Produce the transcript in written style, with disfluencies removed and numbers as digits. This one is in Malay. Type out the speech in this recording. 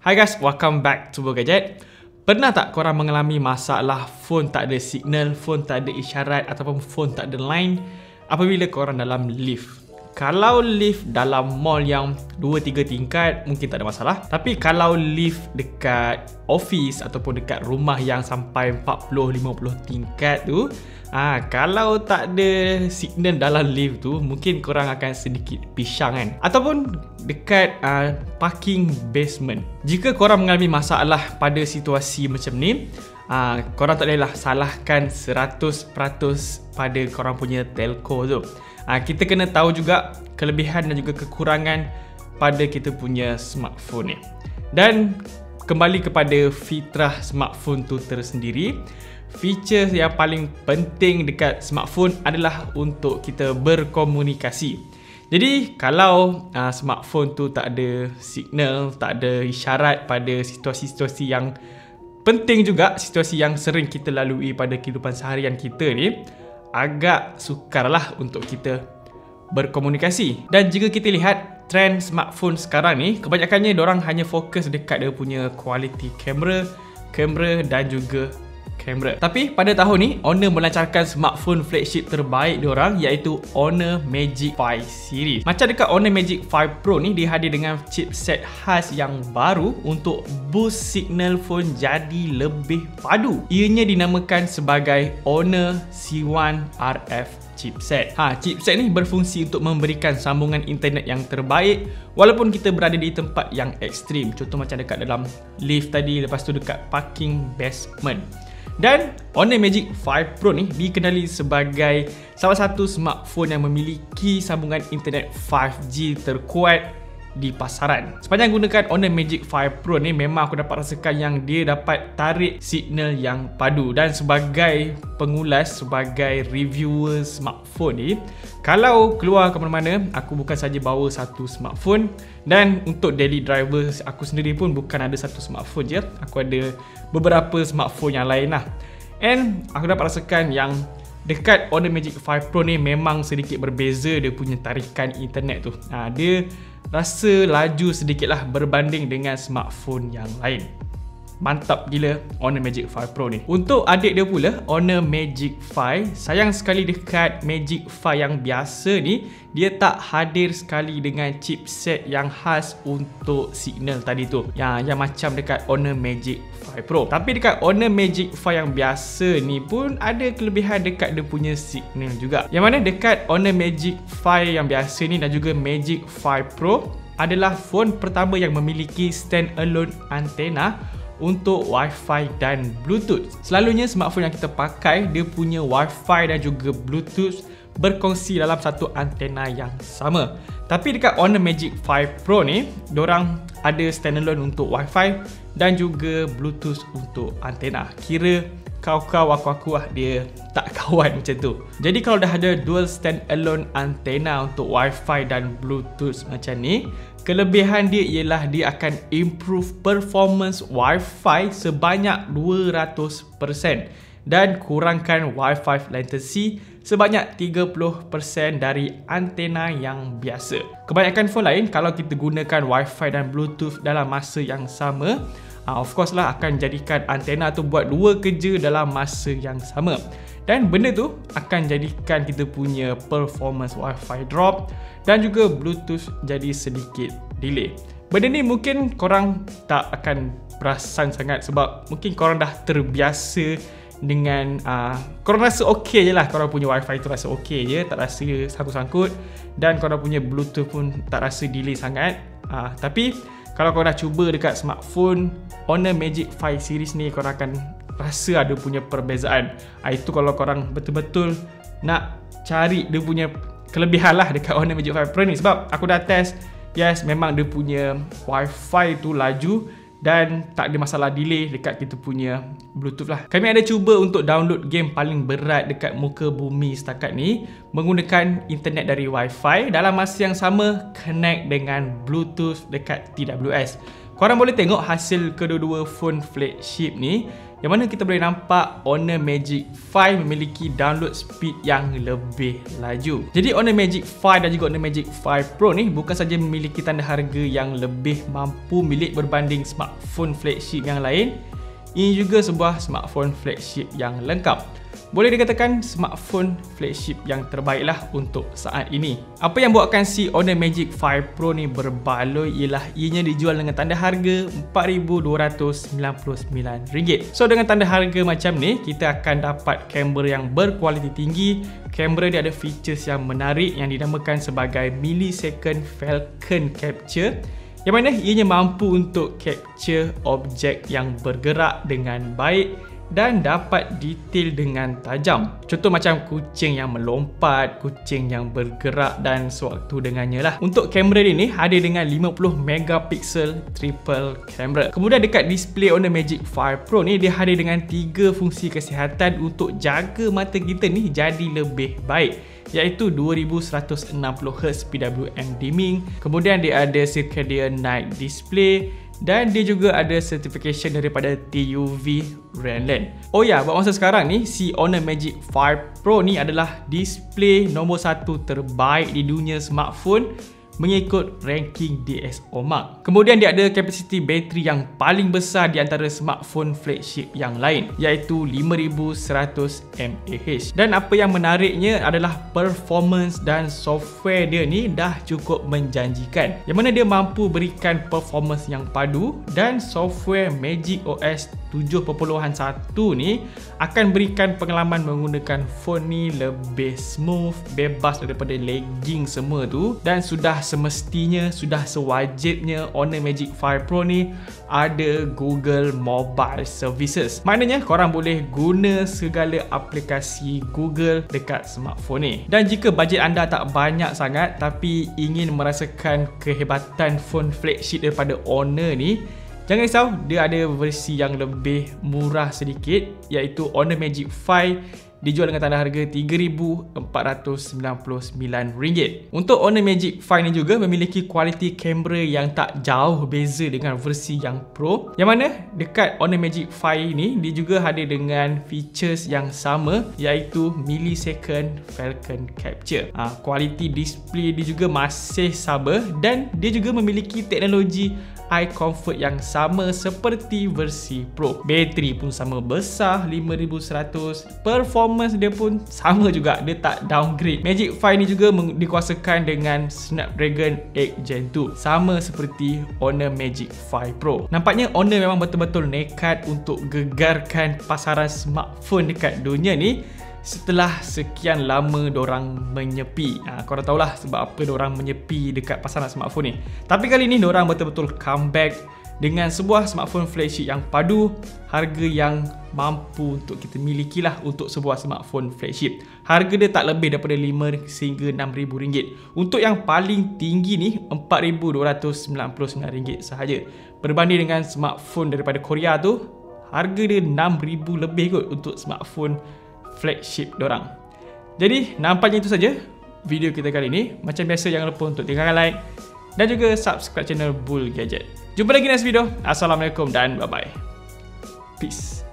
Hi guys, welcome back to Bo Gadget. Pernah tak korang mengalami masalah phone tak ada signal, phone tak ada isyarat ataupun phone tak ada line apabila korang dalam lift? Kalau lift dalam mall yang 2-3 tingkat mungkin tak ada masalah. Tapi kalau lift dekat office ataupun dekat rumah yang sampai 40-50 tingkat tu, kalau tak ada signal dalam lift tu, mungkin korang akan sedikit pisang kan. Ataupun dekat parking basement. Jika korang mengalami masalah pada situasi macam ni, korang tak bolehlah salahkan 100% pada korang punya telco tu. Kita kena tahu juga kelebihan dan juga kekurangan pada kita punya smartphone ni. Dan kembali kepada fitrah smartphone tu tersendiri, feature yang paling penting dekat smartphone adalah untuk kita berkomunikasi. Jadi kalau smartphone tu tak ada signal, tak ada isyarat pada situasi-situasi yang penting juga, situasi yang sering kita lalui pada kehidupan seharian kita ni, agak sukarlah untuk kita berkomunikasi. Dan jika kita lihat trend smartphone sekarang ni, kebanyakannya diorang hanya fokus dekat dia punya quality kamera dan juga kamera. Tapi pada tahun ni, Honor melancarkan smartphone flagship terbaik diorang, iaitu Honor Magic 5 series. Macam dekat Honor Magic 5 Pro ni, dia hadir dengan chipset khas yang baru untuk boost signal phone jadi lebih padu. Ianya dinamakan sebagai Honor C1 RF chipset. Chipset ni berfungsi untuk memberikan sambungan internet yang terbaik walaupun kita berada di tempat yang ekstrim. Contoh macam dekat dalam lift tadi, lepas tu dekat parking basement. Dan Honor Magic 5 Pro ni dikenali sebagai salah satu smartphone yang memiliki sambungan internet 5G terkuat di pasaran. Sepanjang gunakan Honor Magic 5 Pro ni, memang aku dapat rasakan yang dia dapat tarik signal yang padu. Dan sebagai pengulas, sebagai reviewer smartphone ni, kalau keluar ke mana-mana, aku bukan saja bawa satu smartphone. Dan untuk daily drivers, aku sendiri pun bukan ada satu smartphone je, aku ada beberapa smartphone yang lain lah. And aku dapat rasakan yang dekat Honor Magic 5 Pro ni memang sedikit berbeza dia punya tarikan internet tu. Dia rasa laju sedikit lah berbanding dengan smartphone yang lain. Mantap gila Honor Magic 5 Pro ni. Untuk adik dia pula, Honor Magic 5, sayang sekali dekat Magic 5 yang biasa ni, dia tak hadir sekali dengan chipset yang khas untuk signal tadi tu, yang macam dekat Honor Magic 5 Pro. Tapi dekat Honor Magic 5 yang biasa ni pun ada kelebihan dekat dia punya signal juga. Yang mana dekat Honor Magic 5 yang biasa ni dan juga Magic 5 Pro adalah phone pertama yang memiliki standalone antena untuk Wi-Fi dan Bluetooth. Selalunya smartphone yang kita pakai, dia punya Wi-Fi dan juga Bluetooth berkongsi dalam satu antena yang sama. Tapi dekat Honor Magic 5 Pro ni, diorang ada standalone untuk Wi-Fi dan juga Bluetooth untuk antena. Kira kau-kau aku-aku lah, dia tak kawan macam tu. Jadi kalau dah ada dual standalone antena untuk Wi-Fi dan Bluetooth macam ni, kelebihan dia ialah dia akan improve performance Wi-Fi sebanyak 200% dan kurangkan Wi-Fi latency sebanyak 30% dari antena yang biasa. Kebanyakan phone lain, kalau kita gunakan Wi-Fi dan Bluetooth dalam masa yang sama, of course lah akan jadikan antena tu buat dua kerja dalam masa yang sama. Dan benda tu akan jadikan kita punya performance Wi-Fi drop dan juga Bluetooth jadi sedikit delay. Benda ni mungkin korang tak akan perasan sangat sebab mungkin korang dah terbiasa dengan korang rasa okey je lah, korang punya Wi-Fi tu rasa okey je, tak rasa sangkut-sangkut, dan korang punya Bluetooth pun tak rasa delay sangat. Tapi kalau korang dah cuba dekat smartphone Honor Magic 5 series ni, korang akan rasa ada punya perbezaan. Itu kalau korang betul-betul nak cari dia punya kelebihan lah dekat Honor Magic 5 Pro ni. Sebab aku dah test, yes, memang dia punya Wi-Fi tu laju dan tak ada masalah delay dekat kita punya Bluetooth lah. Kami ada cuba untuk download game paling berat dekat muka bumi setakat ni menggunakan internet dari Wi-Fi, dalam masa yang sama connect dengan Bluetooth dekat TWS. Korang boleh tengok hasil kedua-dua phone flagship ni, yang mana kita boleh nampak Honor Magic 5 memiliki download speed yang lebih laju. Jadi Honor Magic 5 dan juga Honor Magic 5 Pro ni bukan saja memiliki tanda harga yang lebih mampu milik berbanding smartphone flagship yang lain, ini juga sebuah smartphone flagship yang lengkap. Boleh dikatakan smartphone flagship yang terbaik lah untuk saat ini. Apa yang buatkan si Honor Magic 5 Pro ni berbaloi ialah ianya dijual dengan tanda harga RM4,299. So dengan tanda harga macam ni, kita akan dapat kamera yang berkualiti tinggi. Kamera dia ada features yang menarik yang dinamakan sebagai millisecond Falcon Capture, yang mana ianya mampu untuk capture objek yang bergerak dengan baik dan dapat detail dengan tajam. Contoh macam kucing yang melompat, kucing yang bergerak dan sewaktu dengannya lah. Untuk kamera ini ada dengan 50 megapiksel triple camera. Kemudian dekat display Honor Magic 5 Pro ni, dia hadir dengan 3 fungsi kesihatan untuk jaga mata kita ni jadi lebih baik, iaitu 2160Hz PWM dimming, kemudian dia ada circadian night display, dan dia juga ada certification daripada TUV Renlen. Oh ya, buat masa sekarang ni, si Honor Magic 5 Pro ni adalah display nombor 1 terbaik di dunia smartphone mengikut ranking DxO Mark. Kemudian dia ada kapasiti bateri yang paling besar di antara smartphone flagship yang lain, iaitu 5100 mAh. Dan apa yang menariknya adalah performance dan software dia ni dah cukup menjanjikan, yang mana dia mampu berikan performance yang padu, dan software Magic OS 7.1 ni akan berikan pengalaman menggunakan phone ni lebih smooth, bebas daripada lagging semua tu, dan sudah semestinya, sudah sewajibnya Honor Magic 5 Pro ni ada Google Mobile Services. Maknanya korang boleh guna segala aplikasi Google dekat smartphone ni. Dan jika bajet anda tak banyak sangat tapi ingin merasakan kehebatan phone flagship daripada Honor ni, jangan risau, dia ada versi yang lebih murah sedikit, iaitu Honor Magic 5 dijual dengan tanda harga RM3,499. Untuk Honor Magic 5 ni juga memiliki kualiti kamera yang tak jauh beza dengan versi yang Pro, yang mana dekat Honor Magic 5 ni dia juga hadir dengan features yang sama, iaitu millisecond Falcon Capture. Kualiti display dia juga masih sama, dan dia juga memiliki teknologi eye comfort yang sama seperti versi Pro. Bateri pun sama besar 5100, performance dia pun sama juga, dia tak downgrade. Magic 5 ni juga dikuasakan dengan Snapdragon 8 Gen 2, sama seperti Honor Magic 5 Pro. Nampaknya Honor memang betul-betul nekat untuk gegarkan pasaran smartphone dekat dunia ni setelah sekian lama dorang menyepi. Korang tahulah sebab apa dorang menyepi dekat pasaran smartphone ni. Tapi kali ni dorang betul-betul comeback dengan sebuah smartphone flagship yang padu, harga yang mampu untuk kita miliki lah untuk sebuah smartphone flagship. Harga dia tak lebih daripada RM5 hingga RM6,000. Untuk yang paling tinggi ni RM4,299 sahaja. Berbanding dengan smartphone daripada Korea tu, harga dia RM6,000 lebih kot untuk smartphone flagship dorang. Jadi nampaknya itu saja video kita kali ini. Macam biasa, jangan lupa untuk tinggalkan like dan juga subscribe channel Bull Gadget. Jumpa lagi next video. Assalamualaikum dan bye bye. Peace.